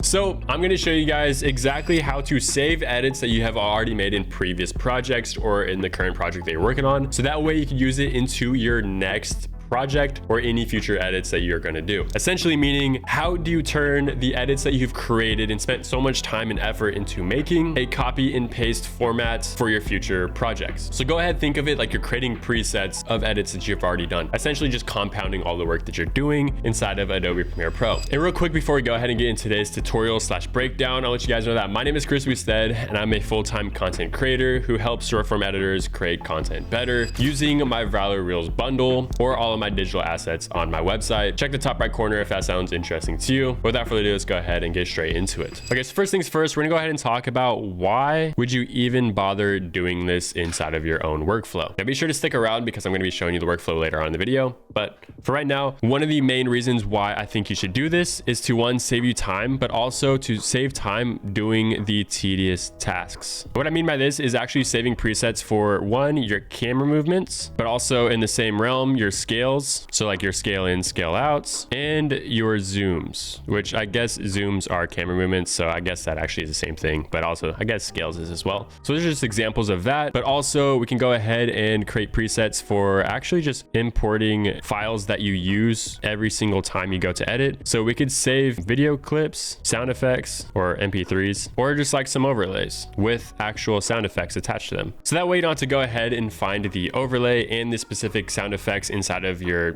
So I'm going to show you guys exactly how to save edits that you have already made in previous projects or in the current project that you're working on. So that way you can use it into your next project or any future edits that you're going to do. Essentially meaning, how do you turn the edits that you've created and spent so much time and effort into making a copy and paste format for your future projects? So go ahead, think of it like you're creating presets of edits that you've already done, essentially just compounding all the work that you're doing inside of Adobe Premiere Pro. And real quick, before we go ahead and get into today's tutorial / breakdown, I'll let you guys know that my name is Boustedt and I'm a full-time content creator who helps short-form editors create content better using my ViralREELS bundle or all of my digital assets on my website. Check the top right corner if that sounds interesting to you. Without further ado, let's go ahead and get straight into it. Okay, so first things first, we're gonna go ahead and talk about why would you even bother doing this inside of your own workflow. Now be sure to stick around because I'm gonna be showing you the workflow later on in the video. But for right now, one of the main reasons why I think you should do this is to, one, save you time, but also to save time doing the tedious tasks. What I mean by this is actually saving presets for, one, your camera movements, but also in the same realm, your scales. So like your scale in, scale outs, and your zooms, which I guess zooms are camera movements. So I guess that actually is the same thing, but also I guess scales is as well. So those are just examples of that. But also we can go ahead and create presets for actually just importing files that you use every single time you go to edit. So we could save video clips, sound effects, or MP3s, or just like some overlays with actual sound effects attached to them. So that way you don't have to go ahead and find the overlay and the specific sound effects inside of your,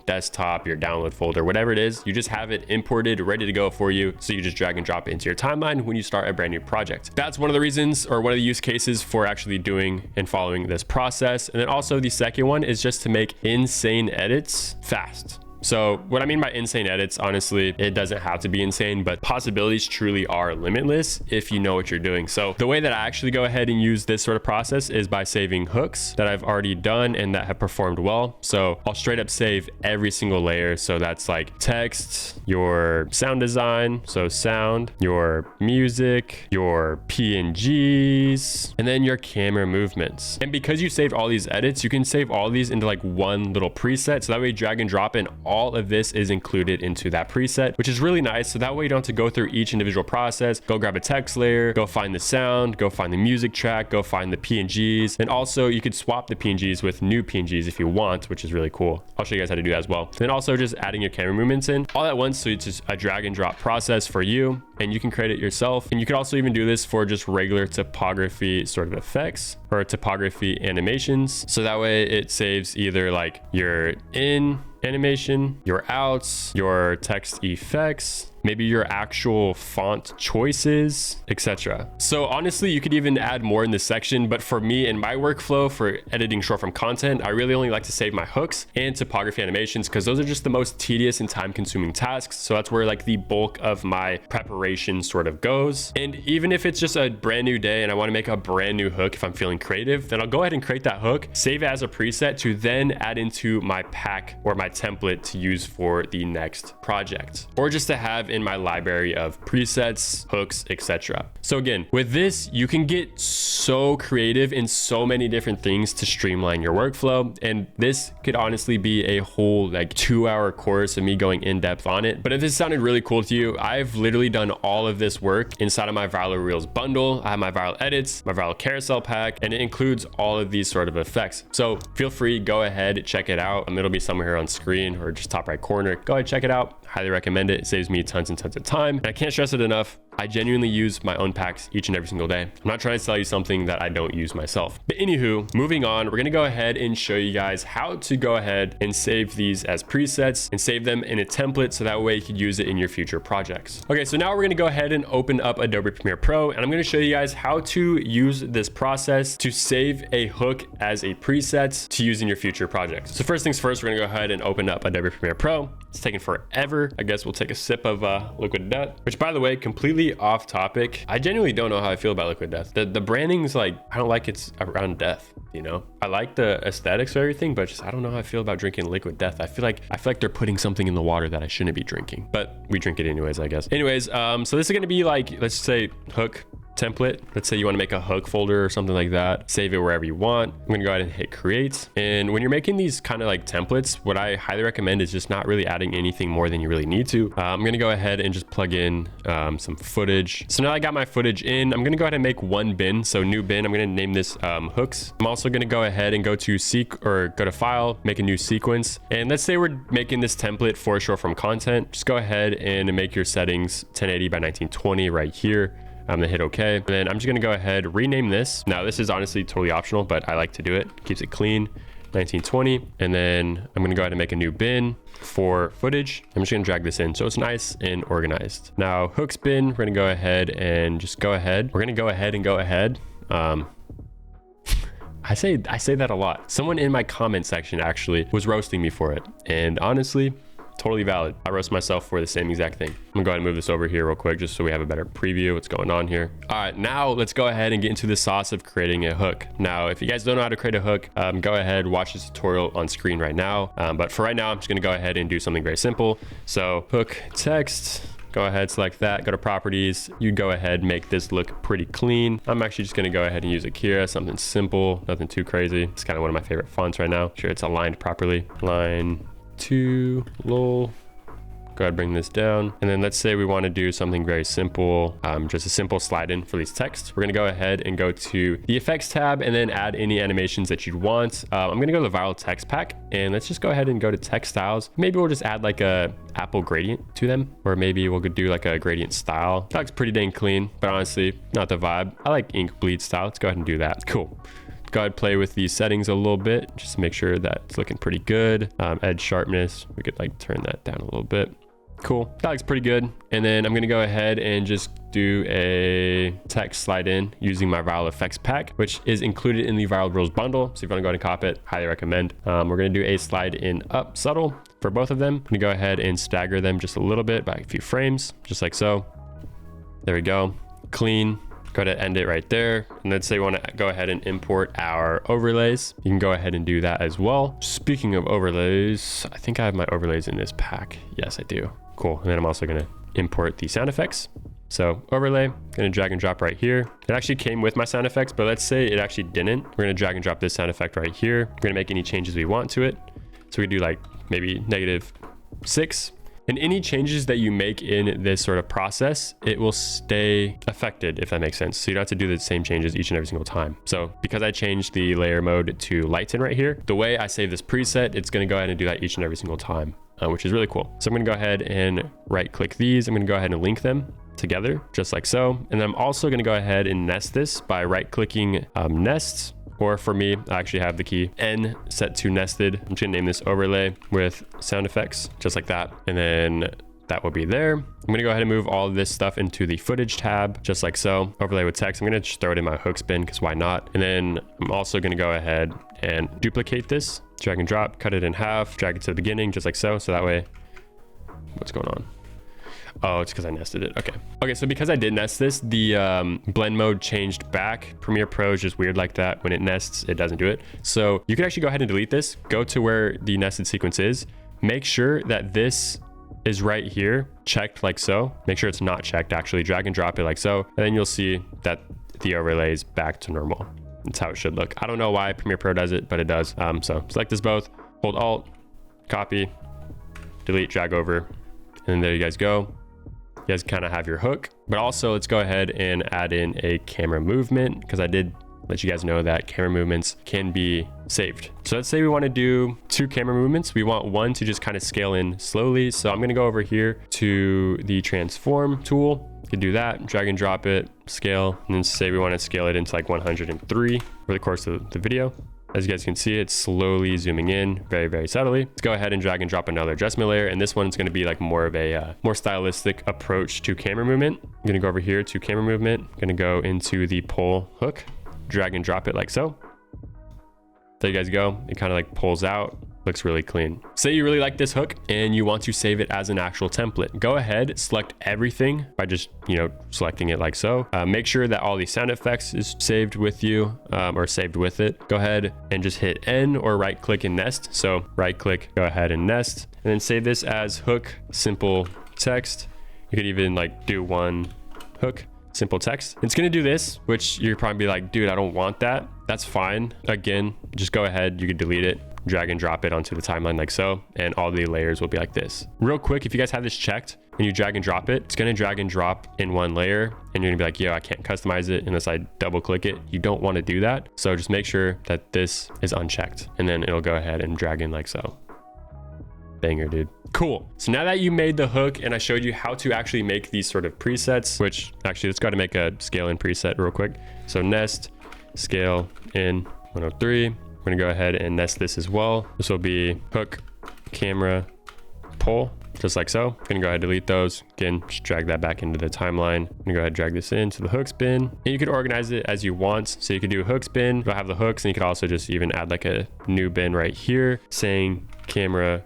desktop, your download folder, whatever it is. You just have it imported, ready to go for you. So you just drag and drop it into your timeline when you start a brand new project. That's one of the reasons, or one of the use cases for actually doing and following this process. And then also the second one is just to make insane edits fast. So what I mean by insane edits, honestly, it doesn't have to be insane, but possibilities truly are limitless if you know what you're doing. So the way that I actually go ahead and use this sort of process is by saving hooks that I've already done and that have performed well. So I'll straight up save every single layer. So that's like text, your sound design, so sound, your music, your PNGs, and then your camera movements. And because you saved all these edits, you can save all these into like one little preset. So that way you drag and drop in all of this is included into that preset, which is really nice. So that way you don't have to go through each individual process, go grab a text layer, go find the sound, go find the music track, go find the PNGs. And also you could swap the PNGs with new PNGs if you want, which is really cool. I'll show you guys how to do that as well. Then also just adding your camera movements in all at once. So it's just a drag and drop process for you and you can create it yourself. And you could also even do this for just regular typography sort of effects or typography animations. So that way it saves either like your in animation, your outs, your text effects, maybe your actual font choices, etc. So honestly, you could even add more in this section, but for me in my workflow for editing short form content, I really only like to save my hooks and typography animations because those are just the most tedious and time consuming tasks. So that's where like the bulk of my preparation sort of goes. And even if it's just a brand new day and I want to make a brand new hook, if I'm feeling creative, then I'll go ahead and create that hook, save it as a preset to then add into my pack or my template to use for the next project, or just to have in my library of presets, hooks, etc. So again, with this, you can get so creative in so many different things to streamline your workflow. And this could honestly be a whole like 2-hour course of me going in depth on it. But if this sounded really cool to you, I've literally done all of this work inside of my ViralREELS bundle. I have my viral edits, my viral carousel pack, and it includes all of these sort of effects. So feel free, go ahead, check it out. It'll be somewhere here on screen or just top right corner. Go ahead, check it out. Highly recommend it. It saves me tons and tons of time. And I can't stress it enough. I genuinely use my own packs each and every single day. I'm not trying to sell you something that I don't use myself. But anywho, moving on, we're gonna go ahead and show you guys how to go ahead and save these as presets and save them in a template so that way you could use it in your future projects. Okay, so now we're gonna go ahead and open up Adobe Premiere Pro and I'm gonna show you guys how to use this process to save a hook as a preset to use in your future projects. So first things first, we're gonna go ahead and open up Adobe Premiere Pro. It's taking forever. I guess we'll take a sip of liquid death, which by the way, completely off topic. I genuinely don't know how I feel about liquid death. The branding's like, I don't like it's around death, you know? I like the aesthetics of everything, but just I don't know how I feel about drinking liquid death. I feel like they're putting something in the water that I shouldn't be drinking, but we drink it anyways, I guess. Anyways, so this is gonna be like, let's say hook template. Let's say you want to make a hook folder or something like that. Save it wherever you want. I'm gonna go ahead and hit create. And when you're making these kind of like templates, what I highly recommend is just not really adding anything more than you really need to. I'm gonna go ahead and just plug in some footage. So now I got my footage in. I'm gonna go ahead and make one bin. So new bin, I'm gonna name this hooks. I'm also gonna go ahead and go to go to file, make a new sequence. And let's say we're making this template for short form content. Just go ahead and make your settings 1080 by 1920 right here. I'm gonna hit OK. And then I'm just gonna go ahead, rename this. Now this is honestly totally optional, but I like to do it. Keeps it clean, 1920. And then I'm gonna go ahead and make a new bin for footage. I'm just gonna drag this in so it's nice and organized. Now hooks bin, we're gonna go ahead and just go ahead. We're gonna go ahead and go ahead. I say that a lot. Someone in my comment section actually was roasting me for it. And honestly, totally valid. I roast myself for the same exact thing. I'm gonna go ahead and move this over here real quick just so we have a better preview of what's going on here. All right, now let's go ahead and get into the sauce of creating a hook. Now, if you guys don't know how to create a hook, go ahead, watch this tutorial on screen right now. But for right now, I'm just gonna go ahead and do something very simple. So hook text, go ahead, select that, go to properties. You go ahead, make this look pretty clean. I'm actually just gonna go ahead and use Akira, something simple, nothing too crazy. It's kind of one of my favorite fonts right now. Make sure it's aligned properly. Line 2, lol. Go ahead, bring this down. And then let's say we want to do something very simple, just a simple slide in for these texts. We're going to go ahead and go to the effects tab and then add any animations that you'd want. I'm going to go to the viral text pack and let's just go ahead and go to text styles. Maybe we'll just add like a Apple gradient to them, or maybe we'll do like a gradient style. That looks pretty dang clean, but honestly, not the vibe. I like ink bleed style. Let's go ahead and do that. Cool. Go ahead, play with these settings a little bit, just to make sure that it's looking pretty good. Edge sharpness, we could like turn that down a little bit. Cool, that looks pretty good. And then I'm gonna go ahead and just do a text slide in using my viral effects pack, which is included in the ViralREELS bundle. So if you wanna go ahead and cop it, highly recommend. We're gonna do a slide in up subtle for both of them. I'm gonna go ahead and stagger them just a little bit by a few frames, just like so. There we go, clean. Go ahead and end it right there. And let's say we want to go ahead and import our overlays. You can go ahead and do that as well. Speaking of overlays, I think I have my overlays in this pack. Yes, I do. Cool. And then I'm also going to import the sound effects. So overlay, going to drag and drop right here. It actually came with my sound effects, but let's say it actually didn't. We're going to drag and drop this sound effect right here. We're going to make any changes we want to it. So we do like maybe -6. And any changes that you make in this sort of process, it will stay affected, if that makes sense. So you don't have to do the same changes each and every single time. So because I changed the layer mode to lighten right here, the way I save this preset, it's gonna go ahead and do that each and every single time, which is really cool. So I'm gonna go ahead and right click these. I'm gonna go ahead and link them together, just like so. And then I'm also gonna go ahead and nest this by right clicking nests. Or for me, I actually have the key N set to nested. I'm just gonna name this overlay with sound effects, just like that. And then that will be there. I'm gonna go ahead and move all of this stuff into the footage tab, just like so. Overlay with text, I'm gonna just throw it in my hooks bin, because why not? And then I'm also gonna go ahead and duplicate this, drag and drop, cut it in half, drag it to the beginning, just like so. So that way, what's going on? Oh, it's because I nested it. Okay, so because I did nest this, the blend mode changed back. Premiere Pro is just weird like that. When it nests, it doesn't do it. So you can actually go ahead and delete this. Go to where the nested sequence is. Make sure that this is right here, checked like so. Make sure it's not checked, actually. Drag and drop it like so. And then you'll see that the overlay is back to normal. That's how it should look. I don't know why Premiere Pro does it, but it does. So select this both, hold Alt, copy, delete, drag over, and there you guys go. You guys kind of have your hook, but also let's go ahead and add in a camera movement, because I did let you guys know that camera movements can be saved. So let's say we want to do 2 camera movements. We want one to just kind of scale in slowly. So I'm going to go over here to the transform tool. You can do that, drag and drop it, scale, and then say we want to scale it into like 103 over the course of the video. As you guys can see, it's slowly zooming in very, very subtly. Let's go ahead and drag and drop another adjustment layer. And this one's going to be like more of a more stylistic approach to camera movement. I'm going to go over here to camera movement. I'm going to go into the pull hook, drag and drop it like so. There you guys go. It kind of like pulls out. Looks really clean. Say you really like this hook and you want to save it as an actual template. Go ahead, select everything by just, selecting it like so. Make sure that all the sound effects is saved with you or saved with it. Go ahead and just hit N or right click and nest. So right click, go ahead and nest, and then save this as hook simple text. You could even like do one hook. simple text. It's going to do this, which you're probably like, dude, I don't want that. That's fine. Again, just go ahead. You can delete it, drag and drop it onto the timeline like so, and all the layers will be like this. Real quick, if you guys have this checked and you drag and drop it, it's going to drag and drop in one layer, and you're gonna be like, yo, I can't customize it unless I double click it. You don't want to do that. So just make sure that this is unchecked, and then it'll go ahead and drag in like so. Banger, dude. Cool. So now that you made the hook and I showed you how to actually make these sort of presets, which actually let's go to make a scale in preset real quick. So nest scale in 103. We're gonna go ahead and nest this as well. This will be hook, camera, pull, just like so. I'm gonna go ahead and delete those. Again, just drag that back into the timeline. I'm gonna go ahead and drag this into the hooks bin. And you could organize it as you want. So you could do a hooks bin, you'll have the hooks, and you could also just even add like a new bin right here saying camera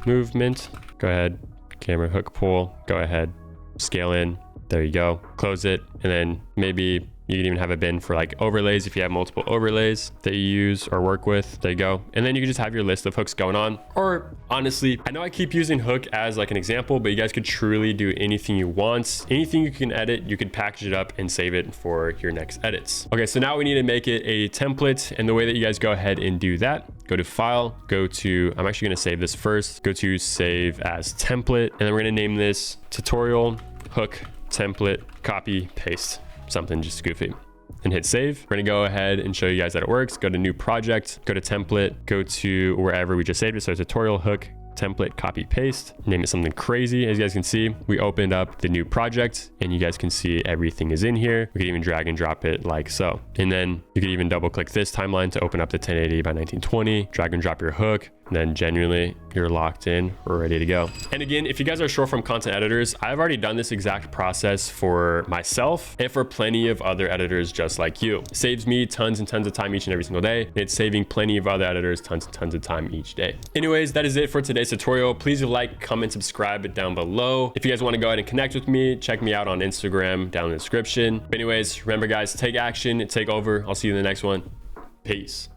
movement. Go ahead, camera hook pull, go ahead, scale in. There you go. Close it, and then maybe you can even have a bin for like overlays if you have multiple overlays that you use or work with. There you go. And then you can just have your list of hooks going on. Or honestly, I know I keep using hook as like an example, but you guys could truly do anything you want. Anything you can edit, you could package it up and save it for your next edits. Okay, so now we need to make it a template. And the way that you guys go ahead and do that, go to file, go to, I'm actually gonna save this first, go to save as template. And then we're gonna name this tutorial hook template, copy, paste. Something just goofy, and hit save. We're gonna go ahead and show you guys that it works. Go to new project, go to template, go to wherever we just saved it. So tutorial hook template, copy, paste, name it something crazy. As you guys can see, we opened up the new project and you guys can see everything is in here. We could even drag and drop it like so. And then you could even double click this timeline to open up the 1080 by 1920, drag and drop your hook, and then genuinely you're locked in, we're ready to go. And again, if you guys are short form content editors, I've already done this exact process for myself and for plenty of other editors just like you. It saves me tons and tons of time each and every single day. And it's saving plenty of other editors tons and tons of time each day. Anyways, that is it for today's tutorial. Please like, comment, subscribe down below. If you guys want to go ahead and connect with me, check me out on Instagram down in the description. But anyways, remember guys, take action, take over. I'll see you in the next one. Peace.